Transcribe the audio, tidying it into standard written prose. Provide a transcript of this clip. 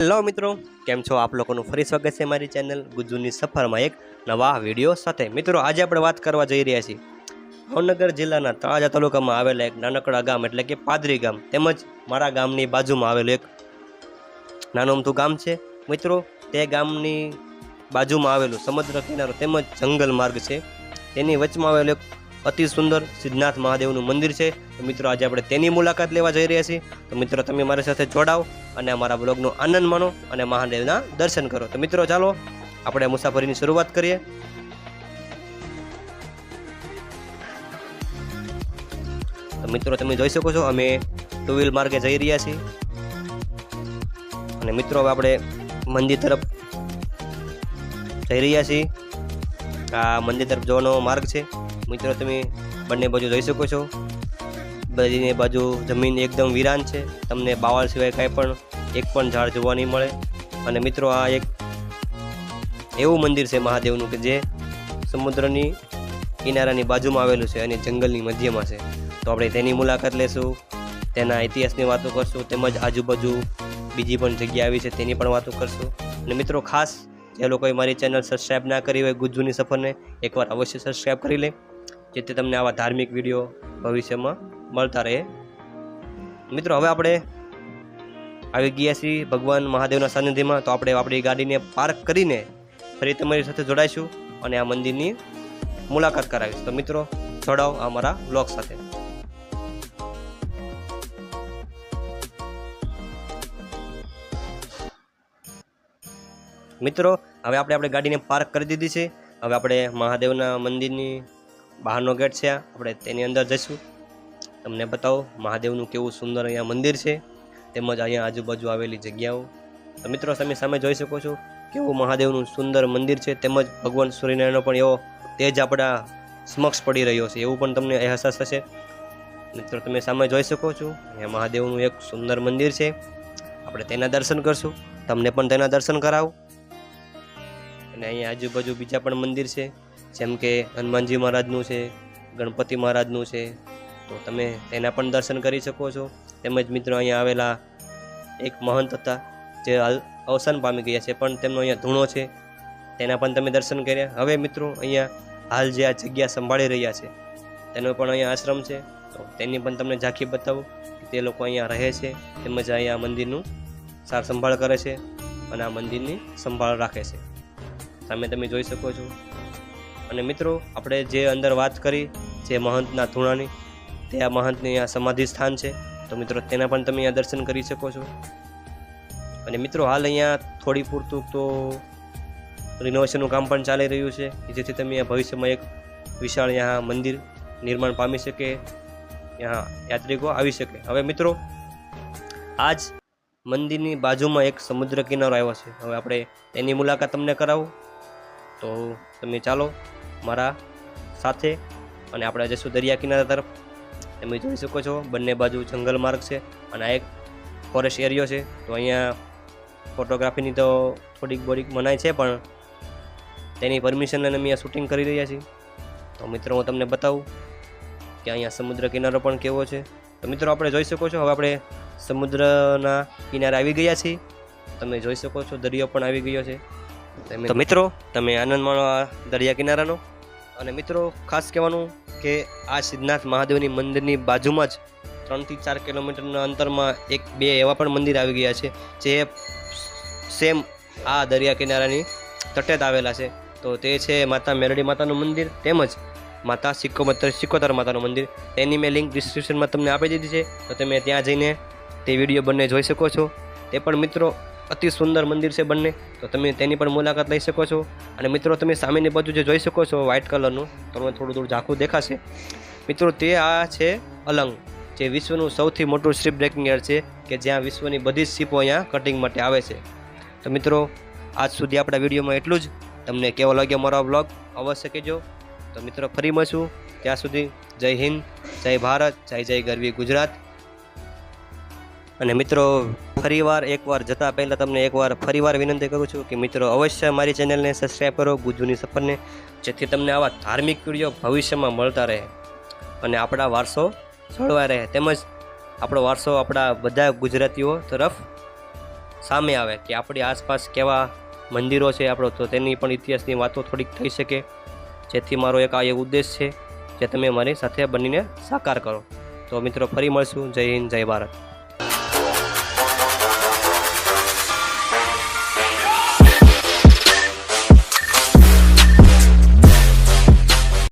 Hello મિત્રો, કેમ છો? આપ લોકોનું ફરી સ્વાગત છે મારી ચેનલ ગુજ્જુની સફરમાં એક નવા વિડીયો સાથે। મિત્રો, આજે આપણે વાત કરવા જઈ રહ્યા છીએ ભાવનગર જિલ્લાના તળાજા તાલુકામાં આવેલા એક નાનકડા ગામ એટલે કે પાદરી ગામ, તેમજ મારા ગામની બાજુમાં આવેલું એક નાનું અમથું ગામ છે। મિત્રો, તે ગામની બાજુમાં આવેલું સમુદ્ર કિનારો તેમજ જંગલ માર્ગ છે, તેની વચમાં આવેલું એક અતિ સુંદર સિદ્ધનાથ મહાદેવનું મંદિર છે। તો મિત્રો, આજે આપણે તેની મુલાકાત લેવા જઈ રહ્યા છીએ। તો મિત્રો, તમે મારી સાથે જોડાઓ અને અમારા બ્લોગનો આનંદ માણો અને મહાદેવના દર્શન કરો। તો મિત્રો, ચાલો આપણે મુસાફરીની શરૂઆત કરીએ। તો મિત્રો, તમે જોઈ શકો છો અમે ટુ વ્હીલ માર્ગે જઈ રહ્યા છીએ અને મિત્રો હવે આપણે મંદિર તરફ જઈ રહ્યા છીએ। આ મંદિર તરફ જવાનો માર્ગ છે। મિત્રો, તમે બંને બાજુ જોઈ શકો છો, બંને બાજુ જમીન એકદમ વિરાન છે, તમને બાવળ સિવાય કાંઈ પણ એક પણ ઝાડ જોવા નહીં મળે। અને મિત્રો, આ એક એવું મંદિર છે મહાદેવનું કે જે સમુદ્રની કિનારાની બાજુમાં આવેલું છે અને જંગલની મધ્યમાં છે। તો આપણે તેની મુલાકાત લેશું, તેના ઇતિહાસની વાતો કરશું, તેમજ આજુબાજુ બીજી પણ જગ્યા આવી છે તેની પણ વાતો કરશું। અને મિત્રો, ખાસ જે લોકોએ મારી ચેનલ સબસ્ક્રાઈબ ના કરી હોય ગુજ્જુની સફરને, એકવાર અવશ્ય સબસ્ક્રાઈબ કરી લે, જેથી તમને આવા ધાર્મિક વિડીયો ભવિષ્યમાં મળતા રહે। મિત્રો, હવે આપણે આવી ગયા છીએ ભગવાન મહાદેવના સાનિધ્યમાં। તો આપણે આપણી ગાડીને પાર્ક કરીને ફરી તમારી સાથે જોડાઈશું અને આ મંદિરની મુલાકાત કરાવીશ। તો મિત્રો, જોડાઓ અમારા બ્લોગ સાથે। મિત્રો, હવે આપણે આપણી ગાડીને પાર્ક કરી દીધી છે। હવે આપણે મહાદેવના મંદિરની બહારનો ગેટ છે, આપણે તેની અંદર જઈશું, તમને બતાવો મહાદેવનું કેવું સુંદર અહીંયા મંદિર છે, તેમજ અહીંયા આજુબાજુ આવેલી જગ્યાઓ। તો મિત્રો, તમે સામે જોઈ શકો છો કેવું મહાદેવનું સુંદર મંદિર છે, તેમજ ભગવાન સૂર્યનારાયણનો પણ એવો તેજ આપણા સમક્ષ પડી રહ્યો છે એવું પણ તમને અહેસાસ થશે। મિત્રો, તમે સામે જોઈ શકો છો અહીંયા મહાદેવનું એક સુંદર મંદિર છે, આપણે તેના દર્શન કરશું, તમને પણ તેના દર્શન કરાવું। અને અહીંયા આજુબાજુ બીજા પણ મંદિર છે, જેમ કે હનુમાનજી મહારાજનું છે, ગણપતિ મહારાજનું છે, તો તમે તેના પણ દર્શન કરી શકો છો। તેમજ મિત્રો, અહીંયા આવેલા એક મહંત હતા જે હાલ અવસાન પામી ગયા છે, પણ તેમનો અહીંયા ધૂણો છે, તેના પણ તમે દર્શન કર્યા। હવે મિત્રો, અહીંયા હાલ જે આ જગ્યા સંભાળી રહ્યા છે તેનો પણ અહીંયા આશ્રમ છે, તો તેની પણ તમને ઝાંખી બતાવું કે તે લોકો અહીંયા રહે છે, તેમજ અહીંયા મંદિરનું સાર સંભાળ કરે છે અને આ મંદિરની સંભાળ રાખે છે, સામે તમે જોઈ શકો છો। અને મિત્રો, આપણે જે અંદર વાત કરી જે મહંતના ધૂણાની, તે આ મહંતની અહીંયા સમાધિ સ્થાન છે, તો મિત્રો તેના પણ તમે અહીંયા દર્શન કરી શકો છો। અને મિત્રો, હાલ અહીંયા થોડી પૂરતું તો રિનોવેશનનું કામ પણ ચાલી રહ્યું છે, જેથી તમે ભવિષ્યમાં એક વિશાળ અહીંયા મંદિર નિર્માણ પામી શકે, ત્યાં યાત્રિકો આવી શકે। હવે મિત્રો, આજ મંદિરની બાજુમાં એક સમુદ્ર કિનારો આવ્યો છે, હવે આપણે તેની મુલાકાત તમને કરાવું, તો તમે ચાલો મારા સાથે અને આપણે જઈશું દરિયા કિનારા તરફ। તમે જોઈ શકો છો બંને બાજુ જંગલ માર્ગ છે અને આ એક ફોરેસ્ટ એરિયો છે, તો અહીંયા ફોટોગ્રાફીની તો થોડીક બોડીક મનાય છે, પણ તેની પરમિશન લઈને અમે અહીંયા શૂટિંગ કરી રહ્યા છીએ। તો મિત્રો, હું તમને બતાવું કે અહીંયા સમુદ્ર કિનારો પણ કેવો છે। તો મિત્રો, આપણે જોઈ શકો છો હવે આપણે સમુદ્રના કિનારે આવી ગયા છીએ, તમે જોઈ શકો છો દરિયો પણ આવી ગયો છે। તો મિત્રો, તમે આનંદ માણો આ દરિયા કિનારાનો। અને મિત્રો, ખાસ કહેવાનું કે આ સિદ્ધનાથ મહાદેવની મંદિરની બાજુમાં જ 3 થી 4 કિલોમીટરના અંતરમાં એક બે એવા પણ મંદિર આવી ગયા છે જે સેમ આ દરિયા કિનારાની તટે જ આવેલા છે, તો તે છે માતા મેરડી માતાનું મંદિર તેમજ માતા સિકોતર માતાનું મંદિર। તેની મેં લિંક ડિસ્ક્રિપ્શનમાં તમને આપી દીધી છે, તો તમે ત્યાં જઈને તે વિડીયો બંને જોઈ શકો છો। તે પણ મિત્રો અતિ સુંદર મંદિર છે બંને, તો તમે તેની પણ મુલાકાત લઈ શકો છો। અને મિત્રો, તમે સામેની બાજુ જે જોઈ શકો છો વ્હાઇટ કલરનું, તમને થોડું ઝાંખું દેખાશે મિત્રો, તે આ છે અલંગ, જે વિશ્વનું સૌથી મોટું શિપ બ્રેકિંગ યાર્ડ છે કે જ્યાં વિશ્વની બધી જ શિપો અહીંયા કટિંગ માટે આવે છે। તો મિત્રો, આજ સુધી આપણા વિડીયોમાં એટલું જ। તમને કેવો લાગ્યો મારો બ્લોગ અવશ્ય કહેજો। તો મિત્રો, ફરી મળશું, ત્યાં સુધી જય હિન્દ, જય ભારત, જય જય ગરવી ગુજરાત। અને મિત્રો, એકવાર જતાં પહેલાં તમને ફરીવાર વિનંતી કરું છું કે મિત્રો અવશ્ય મારી ચેનલને સબસ્ક્રાઈબ કરો ગુજ્જુની સફરને, જેથી તમને આવા ધાર્મિક વિડીયો ભવિષ્યમાં મળતા રહે અને આપણા વારસો જળવાઈ રહે, તેમજ આપણો વારસો આપણા બધા ગુજરાતીઓ તરફ સામે આવે કે આપણી આસપાસ કેવા મંદિરો છે આપણો, તો તેની પણ ઇતિહાસની વાતો થોડીક થઈ શકે, જેથી મારો એક આ એક ઉદ્દેશ છે જે તમે મારી સાથે બનીને સાકાર કરો. તો મિત્રો ફરી મળશું. જય હિન્દ, જય ભારત.